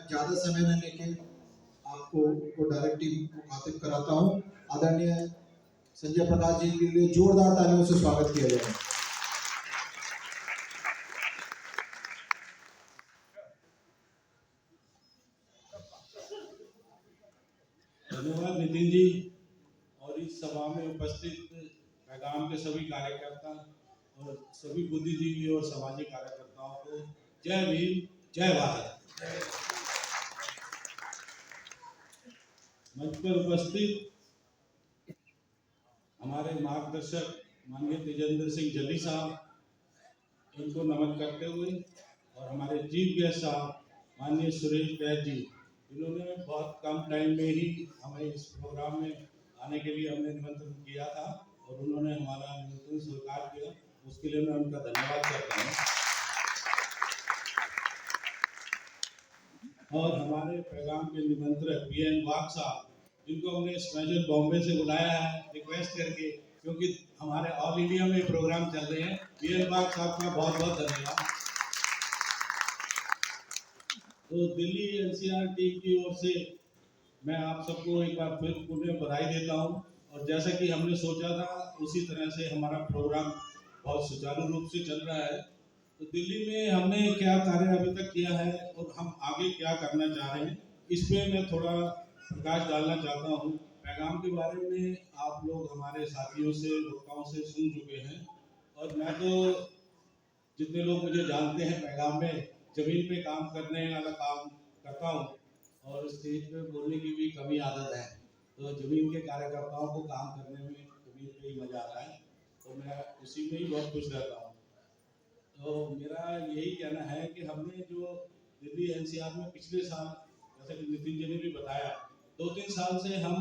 ज़्यादा समय न लेके आपको वो डायरेक्टली मुखातिब कराता हूँ। आदरणीय संजय प्रकाश जी के लिए जोरदार तालियों से स्वागत किया जाए। धन्यवाद नितिन जी और इस सभा में उपस्थित पैगाम के सभी कार्यकर्ता और सभी बुद्धिजीवी और सामाजिक कार्यकर्ताओं को जय भीम, जय भारत। मंच पर उपस्थित हमारे मार्गदर्शक माननीय तेजेंद्र सिंह जल्दी साहब, इनको नमन करते हुए, और हमारे चीफ गेस्ट साहब माननीय सुरेश बैद जी, इन्होंने बहुत कम टाइम में ही हमें इस प्रोग्राम में आने के लिए हमने निमंत्रण किया था और उन्होंने हमारा निमंत्रण स्वीकार किया, उसके लिए मैं उनका धन्यवाद करता हूँ। और हमारे पैगाम के निमंत्रक बीएन वाघ साहब, जिनको हमने स्पेशल बॉम्बे से बुलाया है रिक्वेस्ट करके, क्योंकि हमारे ऑल इंडिया में प्रोग्राम चल रहे हैं। बीएन वाघ साहब का बहुत बहुत धन्यवाद। तो दिल्ली एनसीआर टीम की ओर से मैं आप सबको एक बार फिर पुनः बधाई देता हूं, और जैसा कि हमने सोचा था उसी तरह से हमारा प्रोग्राम बहुत सुचारू रूप से चल रहा है। तो दिल्ली में हमने क्या कार्य अभी तक किया है और हम आगे क्या करना चाह रहे हैं, इस पे मैं थोड़ा प्रकाश डालना चाहता हूं। पैगाम के बारे में आप लोग हमारे साथियों से, वक्ताओं से सुन चुके हैं, और मैं तो जितने लोग मुझे जानते हैं पैगाम में जमीन पे काम करने वाला काम करता हूँ, और स्टेज पे बोलने की भी कमी आदत है, तो जमीन के कार्यकर्ताओं को काम करने में जमीन पे ही मजा आता है, तो मैं उसी में ही बहुत खुश रहता हूँ। तो मेरा यही कहना है कि हमने जो दिल्ली एनसीआर में पिछले साल, जैसे कि नितिन जी ने भी बताया, 2-3 साल से हम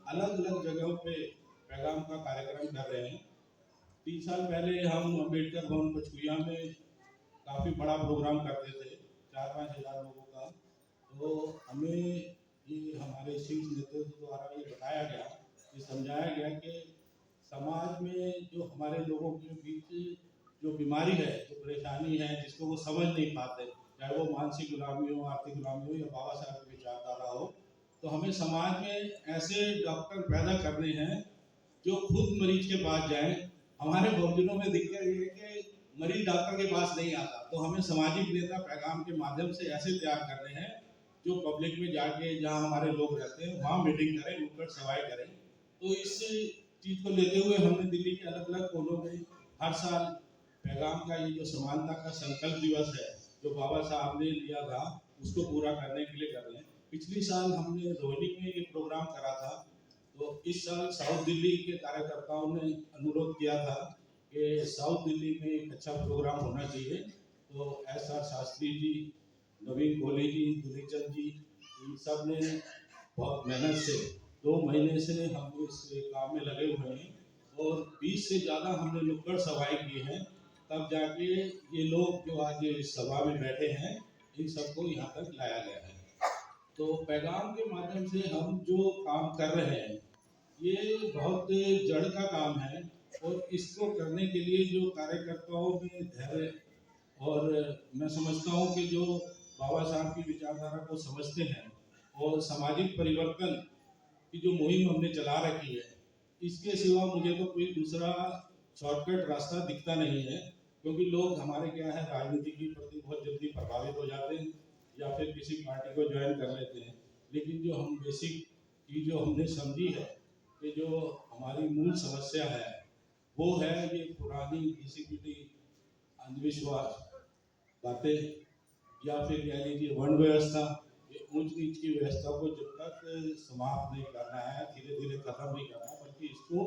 अलग अलग जगहों पे पैगाम का कार्यक्रम कर रहे हैं। 3 साल पहले हम अम्बेडकर भवन पचकुया में काफ़ी बड़ा प्रोग्राम करते थे, 4-5 हज़ार लोगों का। तो हमें ये हमारे शीर्ष नेतृत्व द्वारा ये बताया गया, ये समझाया गया कि समाज में जो हमारे लोगों के बीच जो बीमारी है, जो परेशानी है, जिसको वो समझ नहीं पाते, चाहे वो मानसिक गुलामी हो, आर्थिक गुलामी हो, या बाबा साहब की विचारधारा हो, तो हमें समाज में ऐसे डॉक्टर पैदा करने हैं जो खुद मरीज के पास जाएं। हमारे बहुजनों में दिक्कत ये है कि मरीज डॉक्टर के पास नहीं आता, तो हमें सामाजिक नेता पैगाम के माध्यम से ऐसे तैयार करने हैं जो पब्लिक में जाके, जहाँ हमारे लोग रहते हैं, वहाँ मीटिंग करें, नुक्कड़ सवाई करें। तो इस चीज़ को लेते हुए हमने दिल्ली के अलग अलग कोनों में हर साल पैगाम का ये जो समानता का संकल्प दिवस है, जो बाबा साहब ने लिया था, उसको पूरा करने के लिए कर रहे हैं। पिछली साल हमने रोहिणी में ये प्रोग्राम करा था, तो इस साल साउथ दिल्ली के कार्यकर्ताओं ने अनुरोध किया था कि साउथ दिल्ली में एक अच्छा प्रोग्राम होना चाहिए। तो एस.आर. शास्त्री जी, नवीन कोहली जी, दुलीचंद जी, इन सब ने बहुत मेहनत से 2 महीने से हम इस काम में लगे हुए हैं, और 20 से ज़्यादा हमने नुक्कड़ सभाएं की हैं, तब जाके ये लोग जो आज इस सभा में बैठे हैं, इन सबको यहाँ तक लाया गया है। तो पैगाम के माध्यम से हम जो काम कर रहे हैं, ये बहुत जड़ का काम है, और इसको करने के लिए जो कार्यकर्ताओं में धैर्य, और मैं समझता हूँ कि जो बाबा साहब की विचारधारा को समझते हैं और सामाजिक परिवर्तन की जो मुहिम हमने चला रखी है, इसके सिवा मुझे तो कोई दूसरा शॉर्टकट रास्ता दिखता नहीं है। क्योंकि लोग हमारे क्या है, राजनीति के प्रति बहुत जल्दी प्रभावित हो जाते हैं, या फिर किसी पार्टी को ज्वाइन कर लेते हैं, लेकिन जो हम बेसिक चीज़ जो हमने समझी है कि जो हमारी मूल समस्या है, वो है ये पुरानी घिसी-पिटी अंधविश्वास बातें, या फिर कह लीजिए वर्ण व्यवस्था, ये ऊंच नीच की व्यवस्था को जब तक समाप्त नहीं करना है, धीरे धीरे खत्म नहीं करना है, बल्कि इसको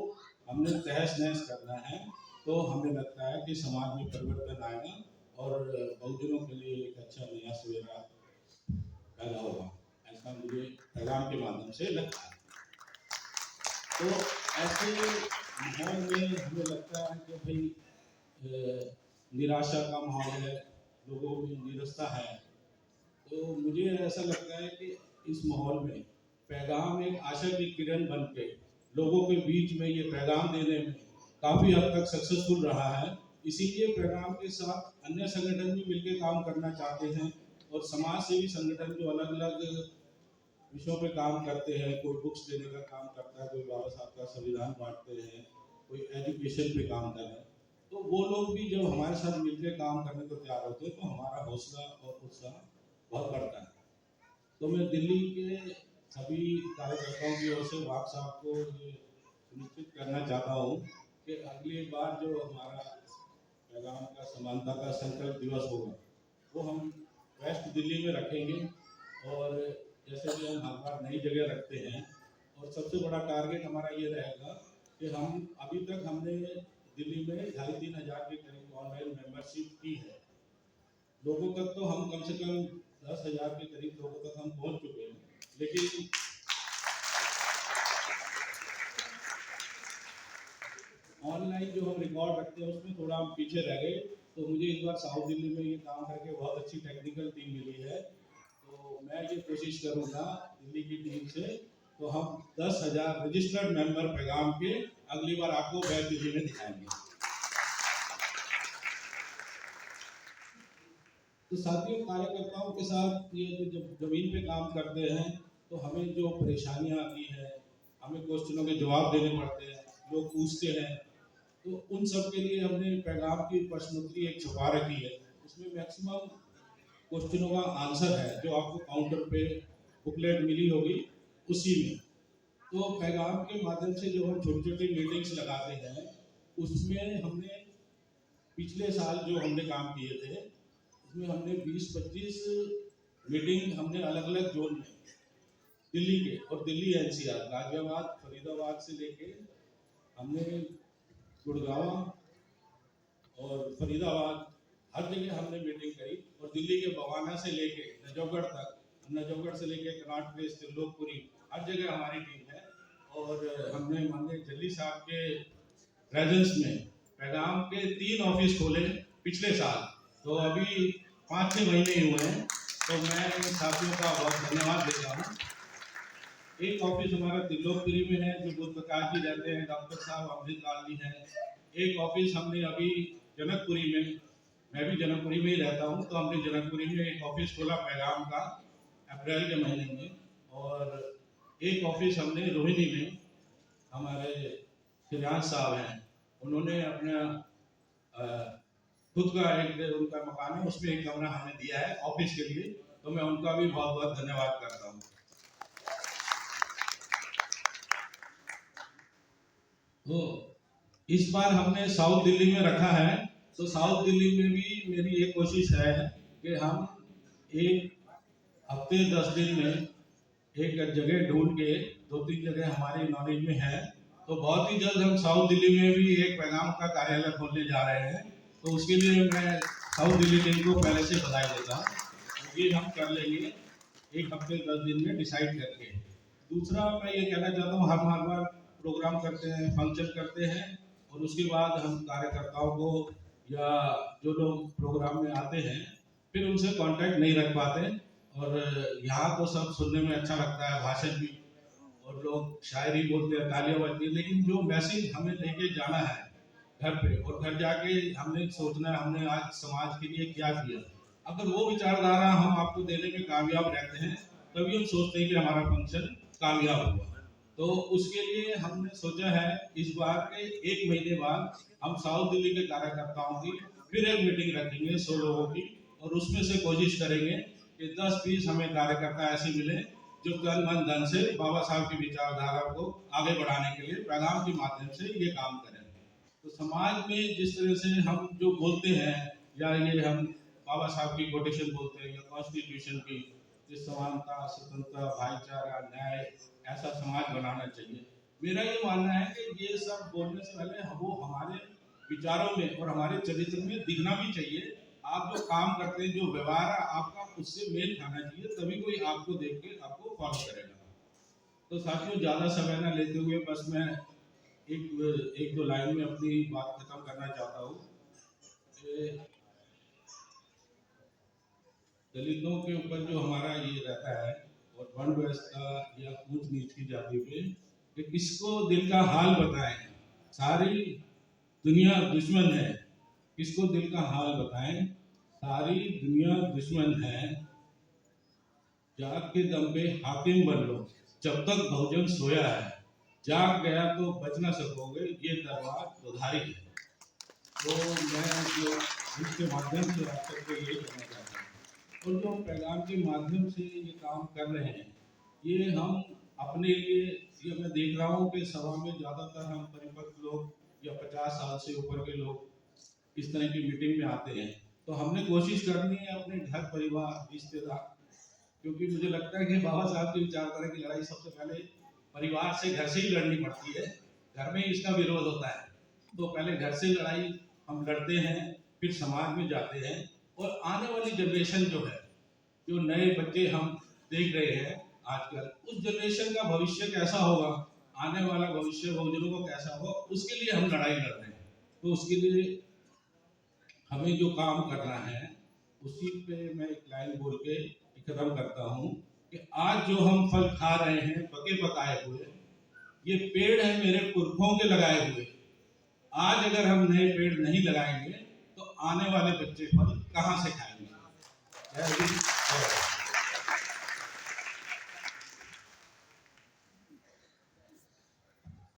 हमने तहस नहस करना है, तो हमें लगता है कि समाज में परिवर्तन आएगा और बहुजनों के लिए एक अच्छा नया सवेरा पैदा होगा, ऐसा मुझे पैगाम के माध्यम से लगता है। तो ऐसे माहौल में हमें लगता है कि भाई निराशा का माहौल है, लोगों में निरस्ता है, तो मुझे ऐसा लगता है कि इस माहौल में पैगाम एक आशा की किरण बन के लोगों के बीच में ये पैगाम देने में काफ़ी हद तक सक्सेसफुल रहा है। इसीलिए पैगाम के साथ अन्य संगठन भी मिलकर काम करना चाहते हैं, और समाज सेवी संगठन जो अलग अलग विषयों पे काम करते हैं, कोई बुक्स देने का काम करता है, कोई बाबा साहब का संविधान बांटते हैं, कोई एजुकेशन पे काम कर रहे हैं, तो वो लोग भी जब हमारे साथ मिलकर काम करने को तैयार होते हैं तो हमारा हौसला और उत्साह बहुत बढ़ता है। तो मैं दिल्ली के सभी कार्यकर्ताओं की ओर से वाक साहब को ये सुनिश्चित करना चाहता हूँ कि अगली बार जो हमारा पैगाम का समानता का संकल्प दिवस होगा वो हम वेस्ट दिल्ली में रखेंगे, और जैसे कि हम हर बार नई जगह रखते हैं, और सबसे बड़ा टारगेट हमारा ये रहेगा कि हम अभी तक हमने दिल्ली में 2,500-3 हज़ार के करीब ऑनलाइन मेंबरशिप की है। लोगों तक तो हम कम से कम 10,000 के करीब लोगों तक हम पहुंच चुके हैं, लेकिन ऑनलाइन जो हम रिकॉर्ड रखते हैं उसमें थोड़ा हम पीछे रह गए। तो मुझे इस बार साउथ दिल्ली में ये काम करके बहुत अच्छी टेक्निकल टीम मिली है, तो मैं ये कोशिश करूंगा दिल्ली की टीम से, तो हम 10,000 रजिस्टर्ड मेंबर पैगाम के अगली बार आपको वेस्ट दिल्ली में दिखाएंगे। तो साथियों, कार्यकर्ताओं के साथ ये जब जमीन पे काम करते हैं तो हमें जो परेशानियां आती हैं, हमें क्वेश्चनों के जवाब देने पड़ते हैं, लोग पूछते हैं, तो उन सब के लिए हमने पैगाम की प्रश्नोत्तरी एक छुपा रखी है। उसमें मैक्सिमम क्वेश्चनों का आंसर है जो आपको काउंटर पे बुकलेट मिली होगी उसी में। तो पैगाम के माध्यम से जो हम छोटी छोटी मीटिंग्स लगाते हैं उसमें हमने पिछले साल जो हमने काम किए थे उसमें हमने 20-25 मीटिंग हमने अलग अलग जोन में दिल्ली के और दिल्ली एनसीआर, गाजियाबाद, फरीदाबाद से लेके हमने गुड़गांव और फरीदाबाद हर जगह हमने मीटिंग करी, और दिल्ली के बवाना से लेके नजफगढ़ तक, नजफगढ़ से लेके कनाट प्लेस, त्रिलोकपुरी, हर जगह हमारी टीम है। और हमने माननीय जल्ली साहब के प्रेजेंस में पैगाम के 3 ऑफिस खोले पिछले साल, तो अभी 5-6 महीने ही हुए हैं, तो मैं इन साथियों का बहुत धन्यवाद देता हूँ। एक ऑफिस हमारा त्रिलोकपुरी में है जो बुद्ध प्रकाश जी रहते हैं, डॉक्टर साहब अमृतलाल जी हैं। एक ऑफिस हमने अभी जनकपुरी में, मैं भी जनकपुरी में ही रहता हूँ, तो हमने जनकपुरी में एक ऑफिस खोला पैगाम का अप्रैल के महीने में, और एक ऑफिस हमने रोहिणी में, हमारे श्रीराज साहब हैं, उन्होंने अपना खुद का एक उनका मकान है उसमें एक कमरा हमें दिया है ऑफिस के लिए, तो मैं उनका भी बहुत बहुत धन्यवाद करता हूँ। तो इस बार हमने साउथ दिल्ली में रखा है, तो साउथ दिल्ली में भी मेरी एक कोशिश है कि हम एक हफ्ते 10 दिन में एक जगह ढूंढ के, 2-3 जगह हमारे नॉलेज में है, तो बहुत ही जल्द हम साउथ दिल्ली में भी एक पैगाम का कार्यालय खोलने जा रहे हैं। तो उसके लिए मैं साउथ दिल्ली टीम को पहले से बधाई देता हूँ, ये हम कर लेंगे एक हफ्ते 10 दिन में डिसाइड करके। दूसरा मैं ये कहना चाहता हूँ, हम हर बार प्रोग्राम करते हैं, फंक्शन करते हैं, और उसके बाद हम कार्यकर्ताओं को या जो लोग प्रोग्राम में आते हैं फिर उनसे कांटेक्ट नहीं रख पाते, और यहाँ तो सब सुनने में अच्छा लगता है, भाषण भी, और लोग शायरी बोलते हैं, तालियां बजती हैं, लेकिन जो मैसेज हमें लेके जाना है घर पे, और घर जाके हमने सोचना है हमने आज समाज के लिए क्या किया। अगर वो विचारधारा हम आपको देने में कामयाब रहते हैं तभी हम सोचते हैं कि हमारा फंक्शन कामयाब हुआ। तो उसके लिए हमने सोचा है इस बार के 1 महीने बाद हम साउथ दिल्ली के कार्यकर्ताओं की फिर एक मीटिंग रखेंगे 100 लोगों की, और उसमें से कोशिश करेंगे कि 10-20 हमें कार्यकर्ता ऐसे मिले जो तन मन धन से बाबा साहब की विचारधारा को आगे बढ़ाने के लिए पैगाम के माध्यम से ये काम करें। तो समाज में जिस तरह से हम जो बोलते हैं, या ये हम बाबा साहब की कोटेशन बोलते हैं या कॉन्स्टिट्यूशन की, जिस समानता, स्वतंत्रता, भाईचारा, न्याय, ऐसा समाज बनाना चाहिए। मेरा ये मानना है कि ये सब बोलने से पहले वो हमारे विचारों में और हमारे चरित्र में दिखना भी चाहिए। आप जो काम करते हैं, जो व्यवहार है आपका, उससे मेल खाना चाहिए, तभी कोई आपको देख के आपको फॉलो करेगा। तो साथियों, ज़्यादा समय न लेते हुए बस मैं एक दो लाइन में अपनी बात खत्म करना चाहता हूँ। दलितों के ऊपर जो हमारा ये रहता है, और वर्ण व्यवस्था या ऊंच नीच की जाति पे, कि किसको दिल का हाल बताएं, सारी दुनिया दुश्मन है, किसको दिल का हाल बताएं, सारी दुनिया दुश्मन है, जाग के दम पे हाकिम बन लो, जब तक बहुजन सोया है, जाग गया तो बच ना सकोगे, ये दरबार उधारी है। तो मैं जो इसके माध्यम से आप सबको ये कहना चाहता हूँ, और जो पैगाम के माध्यम से ये काम कर रहे हैं, ये हम अपने लिए, ये मैं देख रहा हूँ कि सभा में ज़्यादातर हम परिपक्व लोग या 50 साल से ऊपर के लोग इस तरह की मीटिंग में आते हैं। तो हमने कोशिश करनी है अपने घर परिवार रिश्तेदार, क्योंकि मुझे लगता है कि बाबा साहब की विचारधारा की लड़ाई सबसे पहले परिवार से, घर से ही लड़नी पड़ती है। घर में इसका विरोध होता है, तो पहले घर से लड़ाई हम लड़ते हैं, फिर समाज में जाते हैं, और आने वाली जनरेशन जो है, जो नए बच्चे हम देख रहे हैं आजकल, उस जनरेशन का भविष्य कैसा होगा, आने वाला भविष्य बहुजनों का कैसा होगा, उसके लिए हम लड़ाई लड़ रहे हैं। तो उसके लिए हमें जो काम करना है, उसी पे मैं एक लाइन बोल के खत्म करता हूँ कि आज जो हम फल खा रहे हैं पके पकाए हुए, ये पेड़ है मेरे पुरखों के लगाए हुए। आज अगर हम नए पेड़ नहीं लगाएंगे तो आने वाले बच्चे फल कहाँ से खाएंगे। जय हिंद, जय भारत।